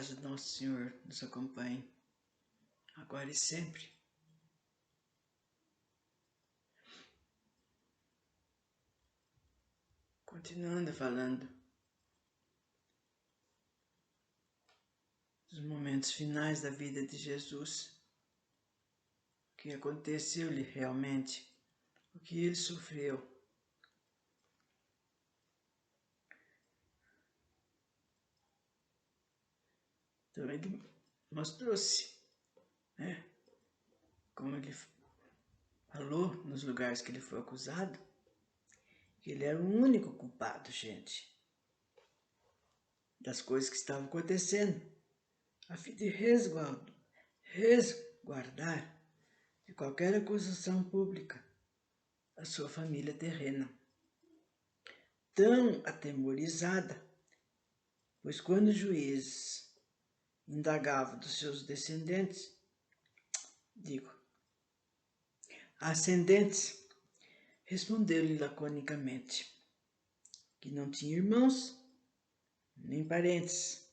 paz do nosso Senhor nos acompanhe, agora e sempre. Continuando falando dos momentos finais da vida de Jesus, o que aconteceu-lhe realmente, o que ele sofreu. Então ele mostrou-se, né? Como ele falou nos lugares que ele foi acusado, que ele era o único culpado, gente, das coisas que estavam acontecendo, a fim de resguardar de qualquer acusação pública a sua família terrena, tão atemorizada, pois quando o juiz indagava dos seus ascendentes, respondeu-lhe laconicamente que não tinha irmãos nem parentes.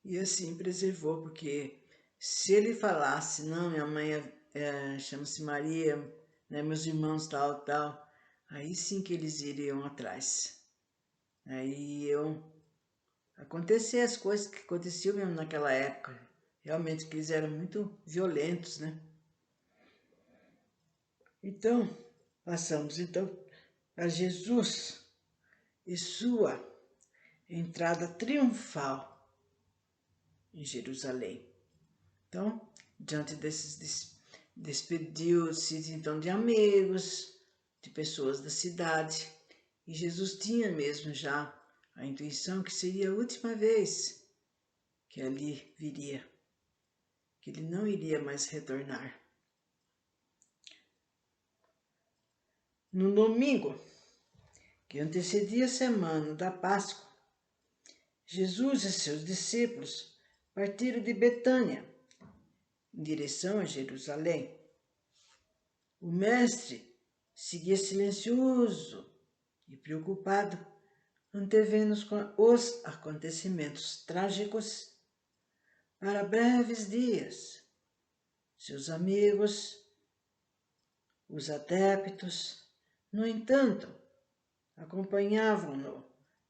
E assim preservou, porque se ele falasse, não, minha mãe chama-se Maria, né, meus irmãos tal, aí sim que eles iriam atrás. Aí iam acontecer as coisas que aconteciam mesmo naquela época. Realmente que eles eram muito violentos, né? Então, passamos então a Jesus e sua entrada triunfal em Jerusalém. Então, diante desses despediu-se então de amigos, de pessoas da cidade, e Jesus tinha mesmo já a intuição que seria a última vez que ali viria, que ele não iria mais retornar. No domingo, que antecedia a semana da Páscoa, Jesus e seus discípulos partiram de Betânia, em direção a Jerusalém. O mestre seguia silencioso e preocupado, antevendo os acontecimentos trágicos para breves dias. Seus amigos, os adeptos, no entanto, acompanhavam-no,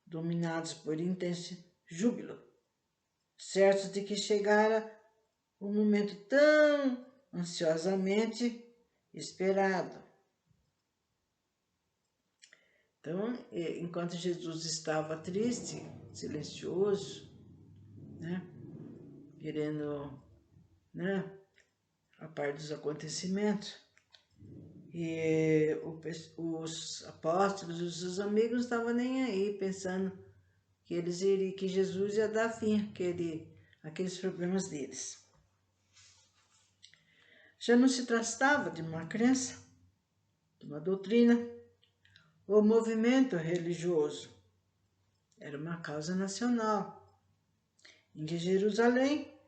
dominados por intenso júbilo, certos de que chegara o momento tão ansiosamente esperado. Então, enquanto Jesus estava triste, silencioso, né, querendo, né, a par dos acontecimentos, e os apóstolos, os seus amigos não estavam nem aí, pensando que Jesus ia dar fim àqueles problemas deles. Já não se tratava de uma crença, de uma doutrina ou movimento religioso. Era uma causa nacional, em que Jerusalém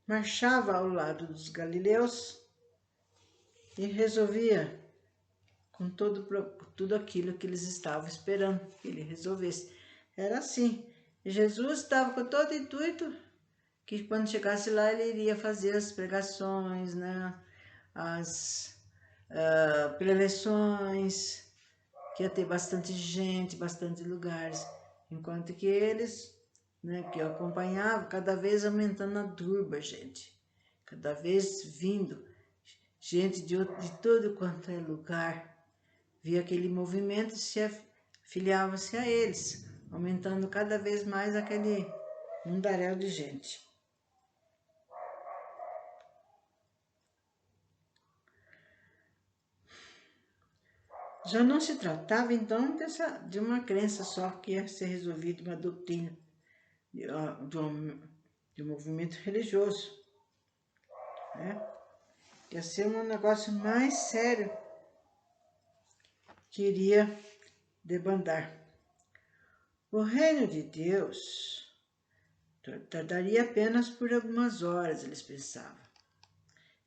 marchava ao lado dos galileus e resolvia com tudo aquilo que eles estavam esperando que ele resolvesse. Era assim. Jesus estava com todo o intuito que quando chegasse lá ele iria fazer as pregações, né? As preleções, que ia ter bastante gente, bastante lugares, enquanto que eles, né, que eu acompanhava, cada vez aumentando a turba, gente, cada vez vindo gente de todo quanto é lugar, via aquele movimento e se afiliava-se a eles, aumentando cada vez mais aquele mundaréu de gente. Já não se tratava, então, de uma crença só que ia ser resolvida, uma doutrina, de um movimento religioso, né? Ia ser um negócio mais sério que iria debandar. O reino de Deus tardaria apenas por algumas horas, eles pensavam.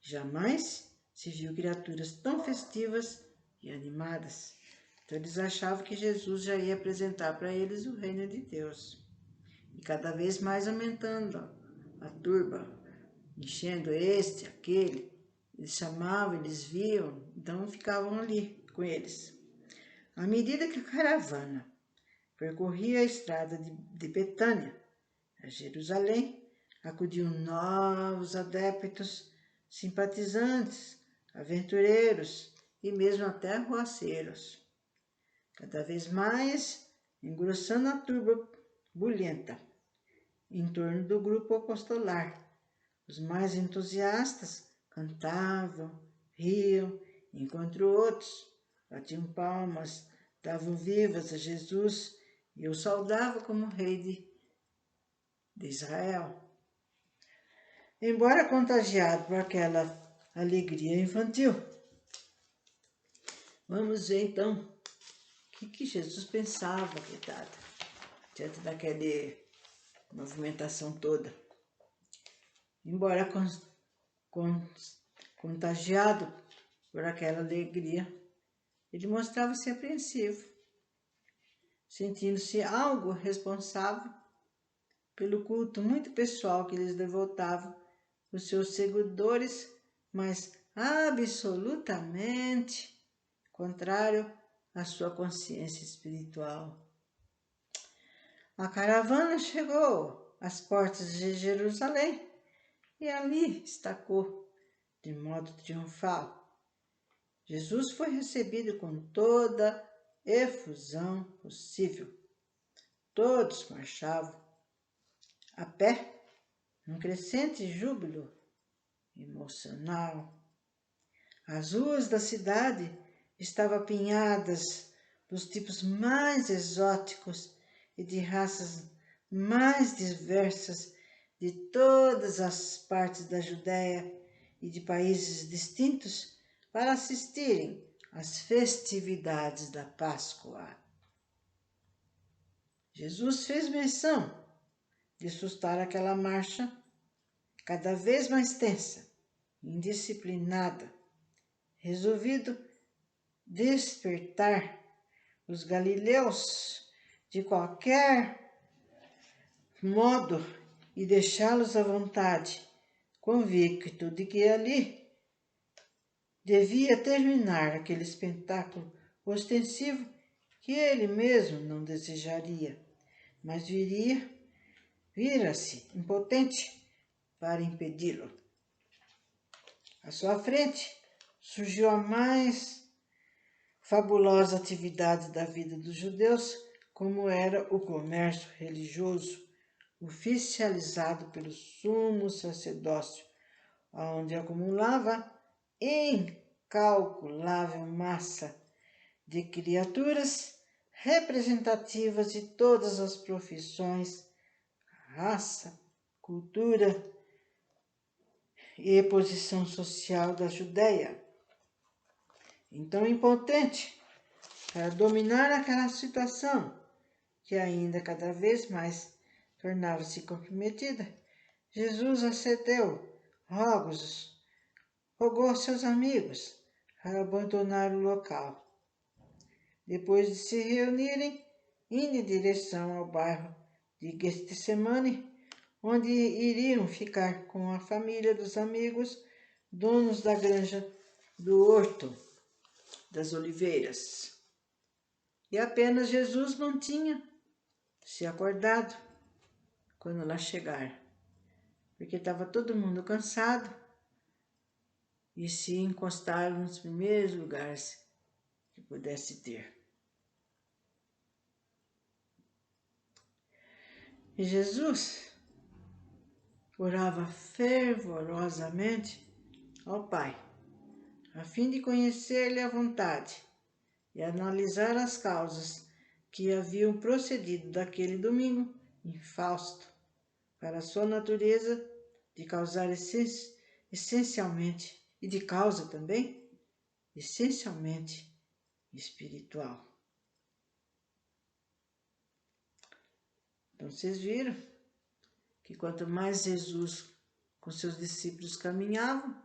Jamais se viu criaturas tão festivas e animadas. Então eles achavam que Jesus já ia apresentar para eles o reino de Deus. E cada vez mais aumentando a turba, enchendo este, aquele. Eles chamavam, eles viam, então ficavam ali com eles. À medida que a caravana percorria a estrada de Betânia a Jerusalém, acudiam novos adeptos, simpatizantes, aventureiros e mesmo até arruaceiros, cada vez mais engrossando a turba bulhenta em torno do grupo apostolar. Os mais entusiastas cantavam, riam, enquanto outros batiam palmas, davam vivas a Jesus e o saudavam como rei de Israel. Embora contagiado por aquela alegria infantil, vamos ver então o que Jesus pensava, coitado, diante daquela movimentação toda. Embora contagiado por aquela alegria, ele mostrava-se apreensivo, sentindo-se algo responsável pelo culto muito pessoal que lhes devotavam os seus seguidores, mas absolutamente contrário à sua consciência espiritual. A caravana chegou às portas de Jerusalém e ali estacou de modo triunfal. Jesus foi recebido com toda a efusão possível. Todos marchavam a pé, num crescente júbilo emocional. As ruas da cidade estavam apinhadas dos tipos mais exóticos e de raças mais diversas de todas as partes da Judéia e de países distintos para assistirem às festividades da Páscoa. Jesus fez menção de sustar aquela marcha cada vez mais tensa, indisciplinada, resolvido despertar os galileus de qualquer modo e deixá-los à vontade, convicto de que ali devia terminar aquele espetáculo ostensivo que ele mesmo não desejaria, mas vira-se impotente para impedi-lo. À sua frente surgiu a mais fabulosa atividade da vida dos judeus, como era o comércio religioso, oficializado pelo sumo sacerdócio, onde acumulava incalculável massa de criaturas representativas de todas as profissões, raça, cultura e posição social da Judéia. Então, impotente para dominar aquela situação, que ainda cada vez mais tornava-se comprometida, Jesus rogou aos seus amigos a abandonar o local. Depois de se reunirem, indo em direção ao bairro de Getsemane, onde iriam ficar com a família dos amigos, donos da granja do Horto das Oliveiras. E apenas Jesus não tinha se acordado quando lá chegaram, porque estava todo mundo cansado e se encostaram nos primeiros lugares que pudesse ter. E Jesus orava fervorosamente ao Pai, a fim de conhecer-lhe a vontade e analisar as causas que haviam procedido daquele domingo infausto para a sua natureza de causar essencialmente e de causa também essencialmente espiritual. Então vocês viram que quanto mais Jesus com seus discípulos caminhavam,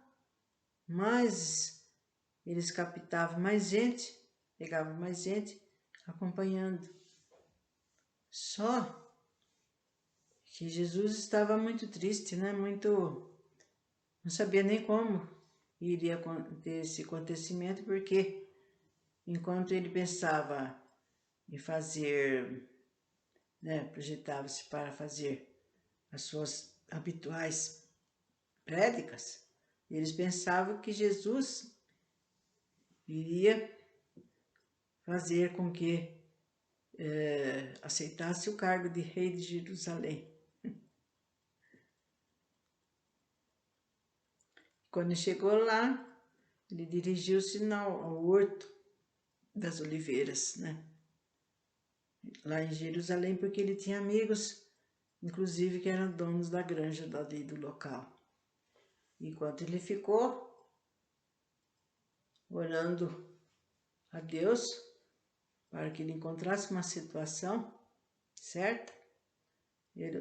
mais eles captavam mais gente, pegavam mais gente acompanhando. Só que Jesus estava muito triste, né? Não sabia nem como iria acontecer esse acontecimento, porque enquanto ele pensava em fazer, né, projetava-se para fazer as suas habituais prédicas, eles pensavam que Jesus iria fazer com que aceitasse o cargo de rei de Jerusalém. Quando chegou lá, ele dirigiu-se ao Horto das Oliveiras, né? Lá em Jerusalém, porque ele tinha amigos, inclusive que eram donos da granja dali do local. Enquanto ele ficou orando a Deus para que ele encontrasse uma situação certa,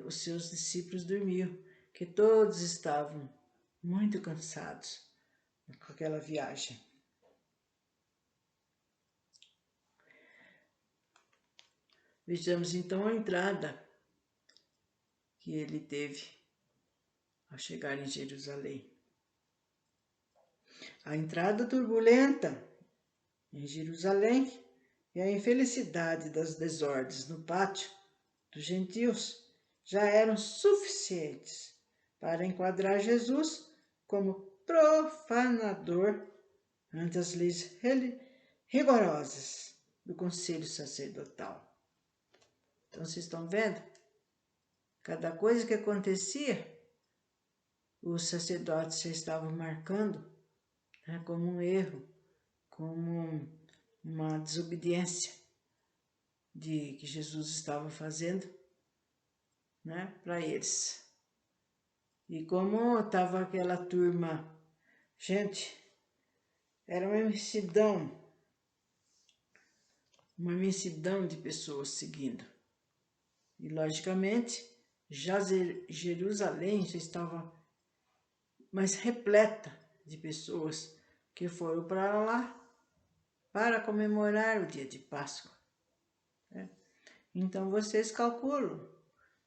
os seus discípulos dormiam, que todos estavam muito cansados com aquela viagem. Vejamos então a entrada que ele teve ao chegar em Jerusalém. A entrada turbulenta em Jerusalém e a infelicidade das desordens no pátio dos gentios já eram suficientes para enquadrar Jesus como profanador ante as leis rigorosas do conselho sacerdotal. Então, vocês estão vendo? Cada coisa que acontecia, os sacerdotes já estavam marcando, né, como um erro, como uma desobediência que Jesus estava fazendo, né, para eles. E como estava aquela turma, gente, era uma imensidão de pessoas seguindo. E logicamente, já Jerusalém já estava mais repleta de pessoas que foram para lá para comemorar o dia de Páscoa. Então vocês calculam,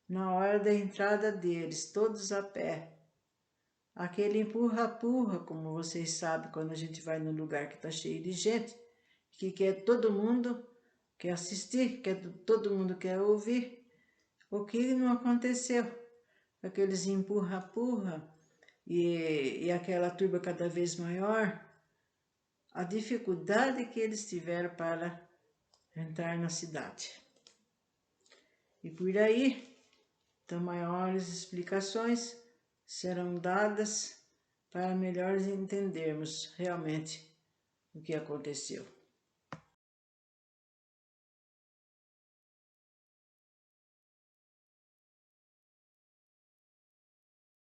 na hora da entrada deles, todos a pé, aquele empurra-purra, como vocês sabem, quando a gente vai num lugar que está cheio de gente, que quer todo mundo quer assistir, todo mundo quer ouvir, o que não aconteceu? Aqueles empurra-purra e aquela turba cada vez maior, a dificuldade que eles tiveram para entrar na cidade. E por aí, então, maiores explicações serão dadas para melhor entendermos realmente o que aconteceu.